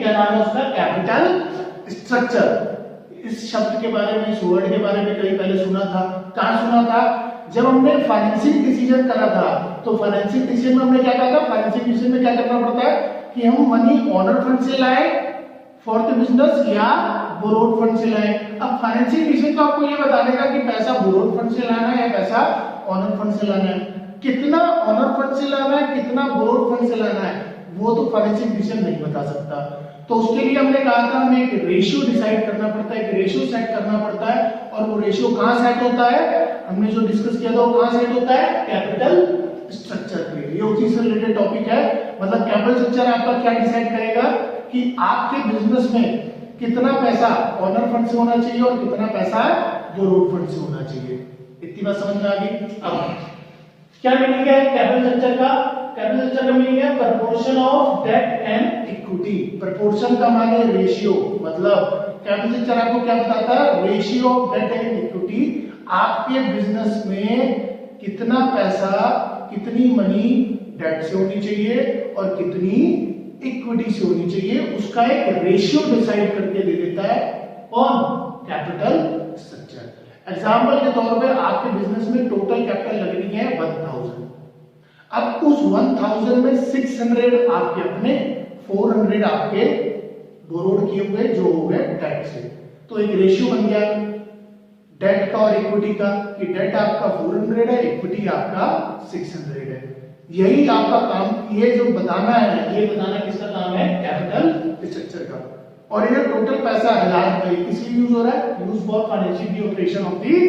क्या नाम है उसका, कैपिटल स्ट्रक्चर। इस शब्द के बारे में, इस वर्ड के बारे में कहीं पहले सुना था। कहां सुना था? जब हमने फाइनेंसिंग डिसीजन करा था। तो फाइनेंसिंग डिसीजन में हमने क्या कहा था? फाइनेंसिंग डिसीजन में क्या करना पड़ता है कि हम मनी ओनर फंड से लाए फॉर द बिजनेस या बोरोड फंड से लाए। अब फाइनेंसिंग डिसीजन तो आपको ये बता देगा कि पैसा बोरोड फंड से लाना है या पैसा ओनर फंड से लाना है। कितना ओनर फंड से लाना है, कितना बोरोड फंड से लाना है, वो तो फाइनेंसिंग डिसीजन नहीं बता सकता। तो उसके लिए हमने कहा था हमें एक रेशियो डिसाइड करना पड़ता है, एक रेशियो सेट करना पड़ता है। और वो रेशियो कहां सेट होता है? हमने जो डिस्कस किया था वो कहां सेट होता है? कैपिटल स्ट्रक्चर पे। ये उसी से रिलेटेड टॉपिक है। मतलब कैपिटल स्ट्रक्चर आपका क्या डिसाइड करेगा कि आपके बिजनेस में कितना पैसा ओनर फंड से होना चाहिए और कितना पैसा बोरोड फंड से होना चाहिए। इतनी बात समझ में आ गई? अब क्या मीनिंग है कैपिटल स्ट्रक्चर का? कैपिटल स्ट्रक्चर का मीनिंग है proportion of debt and equity. Proportion का माने रेशियो। मतलब कैपिटल स्ट्रक्चर आपको क्या बताता है? Ratio of debt and equity. आपके बिजनेस में कितना पैसा, कितनी मनी डेट से होनी चाहिए और कितनी इक्विटी से होनी चाहिए, उसका एक रेशियो डिसाइड करके दे देता है कौन? Capital structure. एग्जांपल के तौर पे आपके बिजनेस में टोटल कैपिटल लगनी है 1000। अब उस 1000 में 600 आपके अपने, 400 आपके बोरोड किए हुए जो हो गए डेट से। तो एक रेशियो बन गया डेट का और इक्विटी का कि डेट आपका 400 है, इक्विटी आपका 600 है। यही आपका काम, ये जो बताना है, ये बताना किसका काम है? कैपिटल स्ट्रक्चर का। और ये टोटल पैसा 1000 रुपए किस लिए यूज हो रहा है? Use for financial the operation of the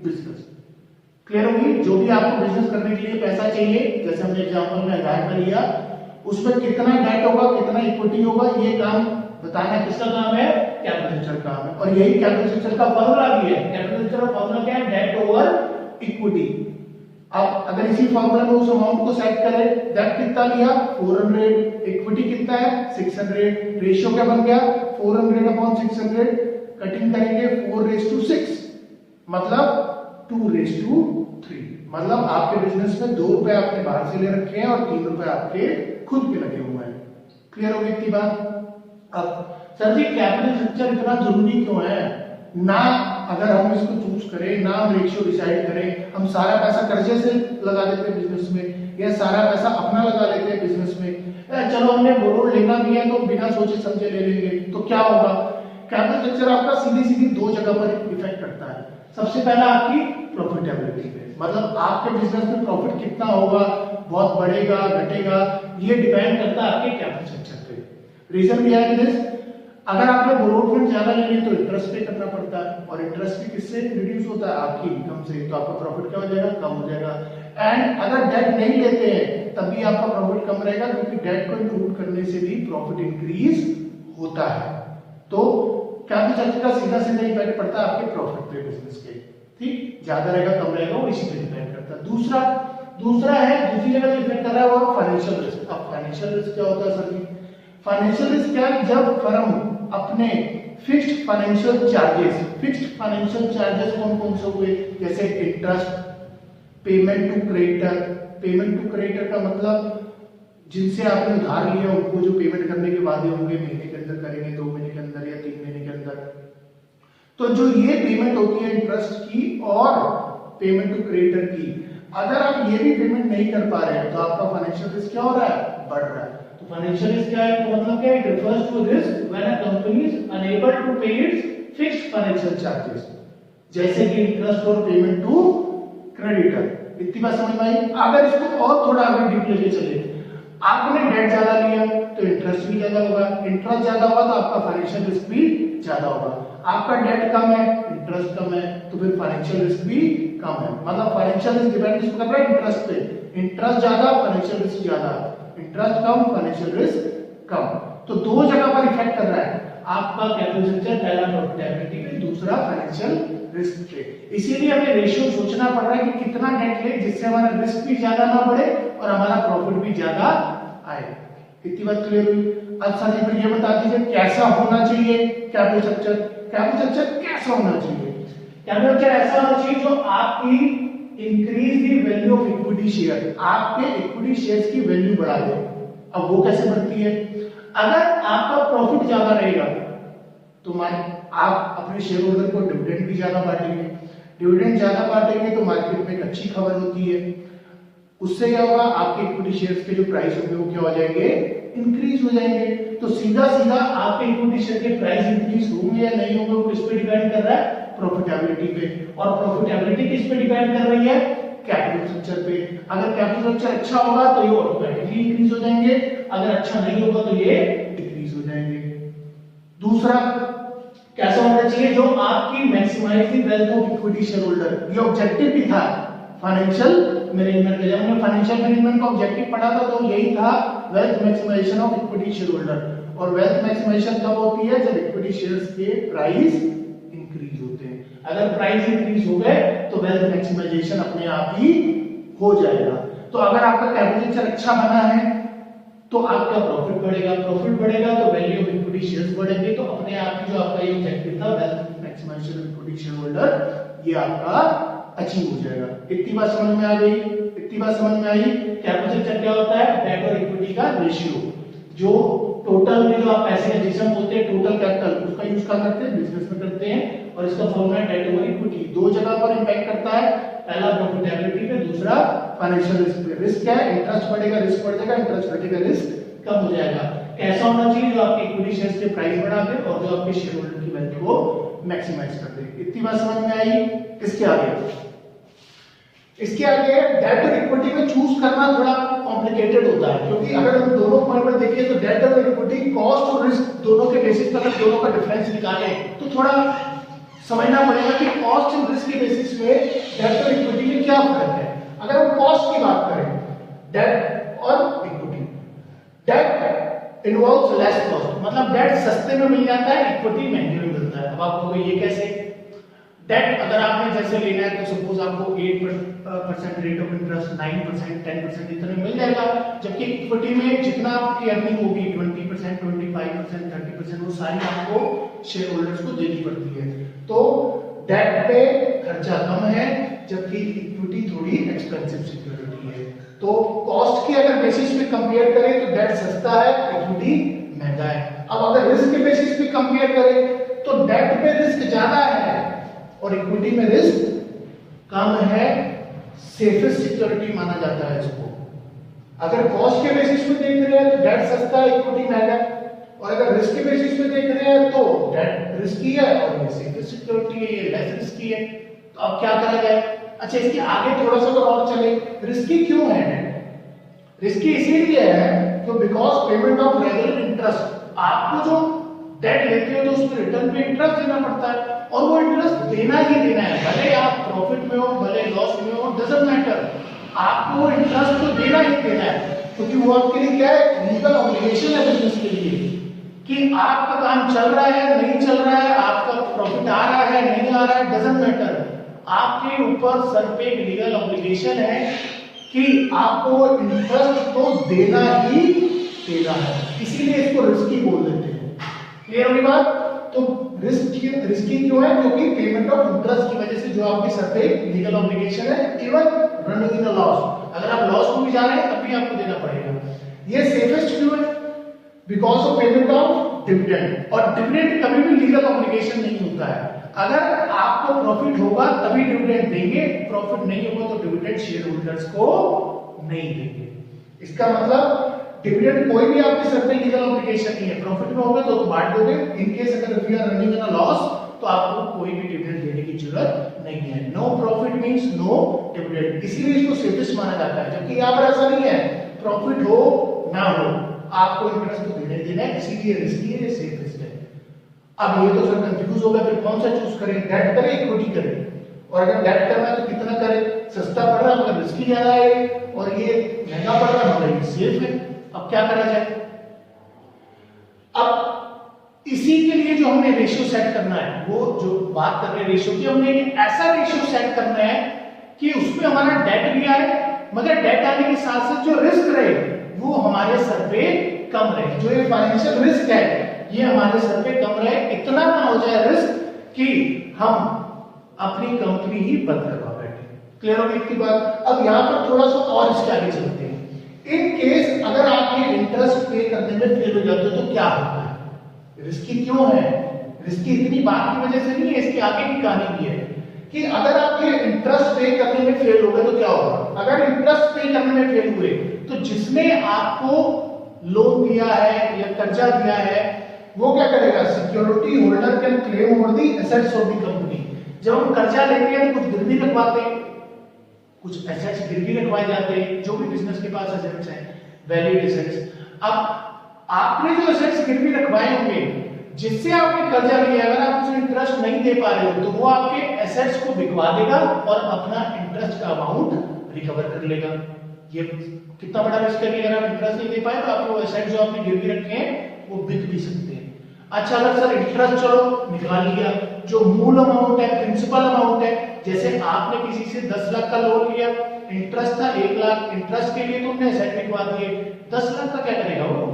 business. Clear होगी? जो भी आपको बिजनेस करने के लिए पैसा चाहिए, जैसे हमने एग्जांपल में 1000 रुपए लिया, उसमें कितना डेट होगा, कितना इक्विटी होगा, ये काम बताना किसका काम है? कैपिटल स्ट्रक्चर का काम है। और यही कैपिटल स्ट्रक्चर का फॉर्मूला भी है। कैपिटल स्ट्रक्चर का फॉर्मूला क्या है? Debt over equity. अब अगर इसी फॉर्मूला में उस अमाउंट को सेट करें, डेट कितना लिया? 400, इक्विटी कितना है? 600। रेशियो क्या बन गया? 400 अपॉन 600। कटिंग करेंगे 4:6, मतलब 2:3। मतलब आपके बिजनेस में 2 रुपए आपने बाहर से ले रखे हैं और 3 रुपए आपके खुद के लगे हुए हैं। क्लियर हो गई इतनी बात? अब सर जी कैपिटल स्ट्रक्चर इतना जरूरी क्यों है? ना अगर हम इसको चूज करें, ना हम रेशियो डिसाइड करें, हम सारा पैसा कर्जे से लगा देते हैं बिजनेस में, या सारा पैसा अपना लगा लेते हैं बिजनेस में, चलो हमने बोरोड लेना भी है तो बिना सोचे समझे ले लेंगे, तो क्या होगा? कैपिटल स्ट्रक्चर आपका सीधी सीधी 2 जगह पर इफेक्ट करता है। सबसे पहला आपकी प्रॉफिटेबिलिटी पे, मतलब आपके बिजनेस में प्रॉफिट कितना होगा, बहुत बढ़ेगा घटेगा, ये डिपेंड करता है आपके कैपिटल स्ट्रक्चर पे। रीजन भी है दिस, अगर आपने बोरोड फंड ज्यादा लेंगे तो इंटरेस्ट पे करना पड़ता है, और इंटरेस्ट भी किससे रिड्यूस होता है? आपकी इनकम से। तो आपका प्रॉफिट क्या हो जाएगा? कम हो जाएगा। एंड अगर डेट नहीं लेते हैं तब भी आपका प्रॉफिट कम रहेगा, क्योंकि डेट को इंक्लूड करने से भी प्रॉफिट इंक्रीज होता है। तो कैपिटल स्ट्रक्चर का सीधा सीधा इफेक्ट पड़ता है आपके प्रॉफिट पे बिजनेस के। ठीक, ज्यादा रहेगा कम रहेगा वो इसी पे डिपेंड करता है। दूसरा है, दूसरी जगह जो इफेक्ट कर रहा है वो फाइनेंशियल रिस्क। अब फाइनेंशियल रिस्क क्या होता है सर जी? फाइनेंशियल रिस्क क्या है? जब फर्म अपने फिक्स्ड फाइनेंशियल चार्जेस कौन कौन से हुए, जैसे interest, payment to creditor. Payment to creditor का मतलब जिनसे आपने उधार लिया उनको जो पेमेंट करने के वादे होंगे, महीने के अंदर करेंगे, 2 महीने के अंदर या 3 महीने के अंदर। तो जो ये पेमेंट होती है इंटरेस्ट की और पेमेंट टू क्रेडिटर की, अगर आप ये भी पेमेंट नहीं कर पा रहे हैं तो आपका फाइनेंशियल रिस्क क्या हो रहा है? बढ़ रहा है। तो फाइनेंशियल रिस्क क्या है? तो मतलब क्या है? It refers to risk when a company is unable to pay its fixed financial charges, जैसे कि इंटरेस्ट और पेमेंट टू क्रेडिटर। इतनी बात समझ में आई? अगर इसको और थोड़ा आगे डीप लेके चले, आपने डेट ज्यादा लिया तो इंटरेस्ट भी ज्यादा होगा, इंटरेस्ट ज्यादा होगा तो आपका फाइनेंशियल रिस्क भी ज्यादा होगा। आपका डेट कम है, इंटरेस्ट कम है, तो फिर फाइनेंशियल रिस्क भी कम है। मतलब फाइनेंशियल रिस्क डिपेंड किस पर कर रहा है? इंटरेस्ट पे। इंटरेस्ट ज्यादा, फाइनेंशियल रिस्क ज्यादा, इंटरेस्ट कम, फाइनेंशियल रिस्क कम। तो 2 जगह पर इफेक्ट कर रहा है आपका कैपिटल स्ट्रक्चर, पहला प्रॉफिटेबिलिटी पे, दूसरा फाइनेंशियल रिस्क पे। इसीलिए हमें रेशियो सोचना पड़ रहा है कि कितना डेट ले जिससे हमारा रिस्क भी ज्यादा ना बढ़े और हमारा प्रॉफिट भी ज्यादा आए। इतनी बात क्लियर हुई? अब सर जी फिर ये बता दीजिए कैसा होना चाहिए कैपिटल स्ट्रक्चर? कैपिटल स्ट्रक्चर कैसा होना चाहिए? कैपिटल स्ट्रक्चर ऐसा होना चाहिए जो आपकी increase the value of equity share, आपके इक्विटी शेयर्स की वैल्यू बढ़ा दे। अब वो कैसे बढ़ती है? अगर आपका प्रॉफिट ज्यादा रहेगा तो आप अपने शेयर होल्डर को डिविडेंड भी ज्यादा बांटेंगे, डिविडेंड ज्यादा बांटेंगे तो मार्केट में एक अच्छी खबर होती है, उससे क्या होगा, आपके इक्विटी शेयर्स के जो प्राइस होंगे वो क्या हो जाएंगे, इंक्रीज हो जाएंगे। तो सीधा सीधा आपके इक्विटी शेयर के प्राइस इंक्रीज होंगे या नहीं होंगे वो किस पे डिपेंड कर रहा है, प्रॉफिटेबिलिटी पे। और प्रॉफिटेबिलिटी किस पे डिपेंड कर रही है, कैपिटल स्ट्रक्चर पे। अगर कैपिटल स्ट्रक्चर अच्छा होगा तो ये ऑटोमेटिकली इंक्रीज हो जाएंगे, अगर अच्छा नहीं होगा तो ये डिक्रीज हो जाएंगे। दूसरा कैसा होना चाहिए, जो आपकी maximise the wealth of equity share holder, ये ऑब्जेक्टिव भी था फाइनेंशियल मैनेजमेंट का। जब हमने फाइनेंशियल मैनेजमेंट का ऑब्जेक्टिव पढ़ा था तो यही था wealth maximisation of equity share holder. और वेल्थ मैक्सिमाइजेशन कब होती है, जब इक्विटी शेयर्स के प्राइस इंक्रीज होते हैं। अगर प्राइस इंक्रीज हो गए तो वेल्थ मैक्सिमाइजेशन अपने आप ही हो जाएगा। तो अगर आपका कैपिटल स्ट्रक्चर अच्छा बना है तो आपका प्रॉफिट बढ़ेगा, प्रॉफिट बढ़ेगा तो वैल्यू ऑफ इक्विटी शेयर्स बढ़ेंगे, तो अपने आप ही जो आपका ये ऑब्जेक्टिव था wealth maximisation of equity share holder, ये आपका अचीव हो जाएगा। इतनी बात समझ में आ गई, इतनी बात समझ में आई। कैपिटल स्ट्रक्चर क्या होता है, डेट और इक्विटी का रेशियो, जो टोटल में जो आप पैसे एडिशन बोलते हैं टोटल कैपिटल, उसका यूज कहाँ करते हैं, बिजनेस में करते हैं, और इसका फॉर्मूला डेट ओवर इक्विटी। दो जगह पर इंपैक्ट करता है, पहला प्रॉफिटेबिलिटी पे, दूसरा फाइनेंशियल रिस्क पे। रिस्क क्या है, इंटरेस्ट बढ़ेगा रिस्क बढ़ जाएगा, इंटरेस्ट घटेगा रिस्क कम हो जाएगा। कैसा होना चाहिए, जो आपके इक्विटी शेयर्स के प्राइस बढ़ा दे और जो आपके शेयर होल्डर की वैल्यू को मैक्सिमाइज कर दे। इतनी बात समझ में आई। इसके आगे डेट और इक्विटी में चूज करना थोड़ा कॉम्प्लिकेटेड होता है, क्योंकि अगर हम दोनों पॉइंट पर देखें तो डेट और इक्विटी कॉस्ट और रिस्क दोनों के बेसिस पर अगर दोनों का डिफरेंस निकालें तो थोड़ा समझना पड़ेगा कि कॉस्ट और रिस्क के बेसिस में डेट और इक्विटी में क्या फर्क है। अगर हम कॉस्ट की बात करें, डेट और equity, debt involves less cost, मतलब डेट सस्ते में मिल जाता है, इक्विटी महंगे में मिलता है। अब आप कहोगे ये कैसे, डेट अगर आपने जैसे लेना है तो सपोज आपको 8% रेट ऑफ इंटरेस्ट, 9%, 10% इतने मिल जाएगा, जबकि इक्विटी में जितना आपकी अर्निंग होगी 20%, 25%, 30% वो सारी आपको शेयर होल्डर्स को देनी पड़ती है। तो डेट पे खर्चा कम है, जबकि इक्विटी थोड़ी एक्सपेंसिव सिक्योरिटी है। तो कॉस्ट की अगर बेसिस पे कंपेयर करें तो डेट सस्ता है, इक्विटी महंगा है। अब अगर रिस्क के बेसिस पे कंपेयर करें तो डेट पे रिस्क ज्यादा है और इक्विटी में रिस्क कम है, सेफेस्ट सिक्योरिटी माना जाता है इसको। अगर कॉस्ट के बेसिस पे देख रहे हैं तो डेट सस्ता है, इक्विटी महंगा है, और अगर रिस्क के बेसिस पे देख रहे हैं तो डेट रिस्की है और ये सेफेस्ट सिक्योरिटी है, ये लेस रिस्की है। तो अब क्या करा जाए, अच्छा इसके आगे थोड़ा सा और चले, रिस्की क्यों है डेट? रिस्की इसीलिए है तो because payment of regular interest, आपको जो डेट लेते हो तो उसमें रिटर्न पे इंटरेस्ट देना पड़ता है, और वो इंटरेस्ट देना ही देना है, भले आप प्रॉफिट में हो भले लॉस में हो, डजंट मैटर, आपको इंटरेस्ट तो देना ही देना है, क्योंकि वो आपके लिए क्या है, लीगल ऑब्लिगेशन है बिजनेस के लिए कि आपका काम चल रहा है नहीं चल रहा है, आपका प्रॉफिट आ रहा है नहीं आ रहा है, डजंट मैटर, आपके ऊपर सर पे एक लीगल ऑब्लिगेशन है कि आपको इंटरेस्ट तो देना ही देना है, इसीलिए इसको रिस्की बोल देते हैं। क्लियर होगी बात? तो रिस्की क्यों है, क्योंकि पेमेंट ऑफ इंटरेस्ट की वजह से जो आपके सर पे लीगल ऑब्लिगेशन है, even running in a loss, अगर आप लॉस को भी जा रहे हैं तब भी आपको देना पड़ेगा। ये सेफेस्ट क्यों है, because of payment of dividend, और डिविडेंड कभी भी लीगल ऑब्लिगेशन नहीं होता है। अगर आपको प्रॉफिट होगा तभी डिविडेंड देंगे, प्रॉफिट नहीं होगा तो डिविडेंड शेयर होल्डर्स को नहीं देंगे। इसका मतलब डिविडेंड कोई भी आपके सर पे लीगल ऑब्लिगेशन नहीं है, प्रॉफिट में होगा तो बांट दोगे, इन केस अगर we are running in a loss तो आपको कोई भी डिविडेंड देने की जरूरत नहीं है। No profit means no dividend, इसीलिए इसको सेफेस्ट माना जाता है, जबकि यहाँ पर ऐसा नहीं है, प्रॉफिट हो ना हो आपको इंटरेस्ट तो देना ही देना है, इसीलिए रिस्की है, सेफेस्ट है। अब ये तो सर कंफ्यूज हो गया, फिर कौन सा चूज करें, डेट करें इक्विटी करें, और अगर डेट करना है तो कितना करें, सस्ता पड़ रहा है मगर रिस्की ज्यादा है, और ये महंगा पड़ रहा है मगर ये सेफ है। अब क्या करा जाए, अब इसी के लिए जो हमें रेशियो सेट करना है, वो जो बात कर रहे हैं रेशियो की, हमने एक ऐसा रेशियो सेट करना है कि उसमें हमारा डेट भी आए, मगर डेट आने के साथ साथ जो रिस्क रहे वो हमारे सर पे कम रहे, जो ये फाइनेंशियल रिस्क है ये हमारे सर पे कम रहे, इतना ना हो जाए रिस्क कि हम अपनी कंपनी ही बंद करवा बैठे। क्लियर हो गई की बात? अब यहाँ पर थोड़ा सा और इसके आगे चलते हैं। इन केस अगर आप ये इंटरेस्ट पे करने में फेल हो जाते हो तो क्या होता है? रिस्की क्यों है? रिस्की इतनी बात की वजह से नहीं है, इसकी आगे की कहानी भी है कि अगर आप ये इंटरेस्ट पे करने में फेल हो गए तो क्या होगा? अगर इंटरेस्ट पे करने में फेल हुए तो जिसने आपको लोन दिया है या कर्जा दिया है वो क्या करेगा? Security holder can claim over the assets of the company. जब हम कर्जा लेते हैं तो कुछ गिरवी रखवाते हैं, कुछ एसेट्स गिरवी रखवाए जाते हैं, जो भी बिजनेस के पास एसेट्स हैं, वैलिड एसेट्स। अब आपने जो एसेट्स गिरवी रखवाए होंगे, जिससे आपने कर्जा लिया, अगर आप उसे इंटरेस्ट नहीं दे पा रहे हो तो वो आपके एसेट्स को बिकवा देगा और अपना इंटरेस्ट का अमाउंट रिकवर कर लेगा। ये कितना बड़ा रिस्क है कि अगर आप इंटरेस्ट नहीं दे पाए तो आपको एसेट जो आपने गिरवी रखे हैं वो बिक भी सकते हैं। अच्छा, अगर सर इंटरेस्ट चलो निकाल लिया, जो मूल अमाउंट है, प्रिंसिपल अमाउंट है, जैसे आपने किसी से 10 लाख का लोन लिया, इंटरेस्ट था 1 लाख, इंटरेस्ट के लिए तुमने एसेट बिकवा दिए, 10 लाख का क्या करेगा वो?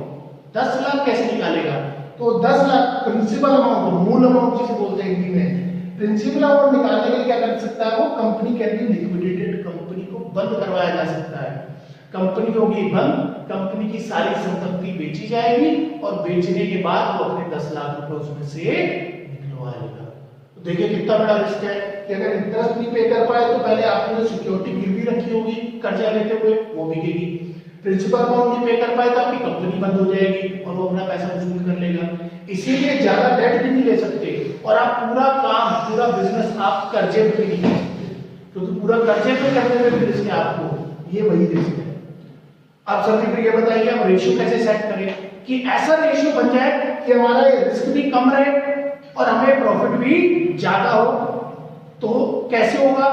10 लाख कैसे निकालेगा? तो 10 लाख प्रिंसिपल अमाउंट, मूल अमाउंट जिसे बोलते हैं हिंदी में, प्रिंसिपल अमाउंट निकालने के लिए क्या कर सकता है वो? Company can be liquidated, company को बंद करवाया जा सकता है। कंपनी होगी बंद, कंपनी की सारी संपत्ति बेची जाएगी और बेचने के बाद वो अपने 10 लाख रुपए उसमें से निकलवा लेगा। तो देखिए कितना बड़ा रिस्क है कि अगर इंटरेस्ट नहीं पे कर पाए तो पहले आपने जो सिक्योरिटी गिरवी रखी होगी कर्जा लेते हुए वो बिकेगी, प्रिंसिपल अमाउंट नहीं पे कर पाए तो आपकी कंपनी बंद हो जाएगी और वो अपना पैसा वसूल कर लेगा। इसीलिए ज्यादा डेट भी नहीं ले सकते और आप पूरा काम, पूरा बिजनेस आप कर्जे पे नहीं कर सकते, क्योंकि पूरा कर्जे पे करने में भी रिस्क है आपको, ये वही रिस्क है। आप सबसे फिर ये बताइए हम रेशियो कैसे सेट करें कि ऐसा रेशियो बन जाए कि हमारा रिस्क भी कम रहे और हमें प्रॉफिट भी ज्यादा हो। तो कैसे होगा?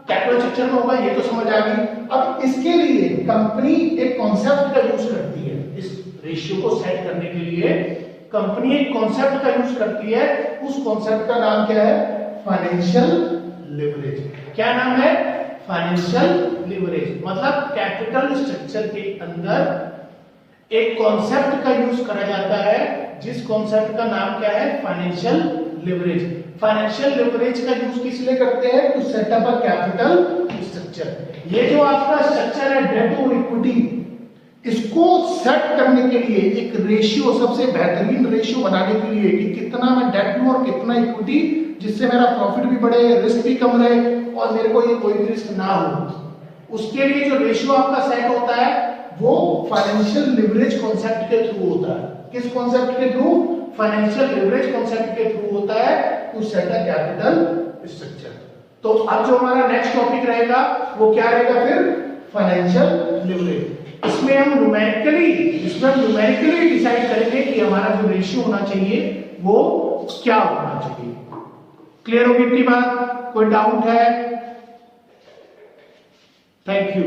कैपिटल स्ट्रक्चर में होगा, ये तो समझ आ गई। अब इसके लिए कंपनी एक कॉन्सेप्ट का यूज करती है, इस रेशियो को सेट करने के लिए कंपनी एक कॉन्सेप्ट का यूज करती है। उस कॉन्सेप्ट का नाम क्या है? Financial leverage. क्या नाम है? Financial leverage. मतलब कैपिटल स्ट्रक्चर के अंदर एक कॉन्सेप्ट का यूज करा जाता है, जिस कॉन्सेप्ट का नाम क्या है? Financial leverage. फाइनेंशियल लिवरेज का यूज किस लिए करते हैं? To set up a capital structure. ये जो आपका स्ट्रक्चर है डेट और इक्विटी, इसको सेट करने के लिए एक रेशियो, सबसे बेहतरीन रेशियो बनाने के लिए कि कितना मैं डेट लूं और कितना इक्विटी, जिससे मेरा प्रॉफिट भी बढ़े, रिस्क भी कम रहे और मेरे को ये कोई भी रिस्क ना हो, उसके लिए जो रेशियो आपका सेट होता है वो फाइनेंशियल लिवरेज कॉन्सेप्ट के थ्रू होता है। किस कॉन्सेप्ट के थ्रू? फाइनेंशियल लिवरेज कॉन्सेप्ट के थ्रू होता है to set a capital structure. तो अब जो हमारा नेक्स्ट टॉपिक रहेगा वो क्या रहेगा फिर? Financial leverage. इसमें हम न्यूमेरिकली डिसाइड करेंगे कि हमारा जो रेशियो होना चाहिए वो क्या होना चाहिए। क्लियर होगी इतनी बात? कोई डाउट है? Thank you.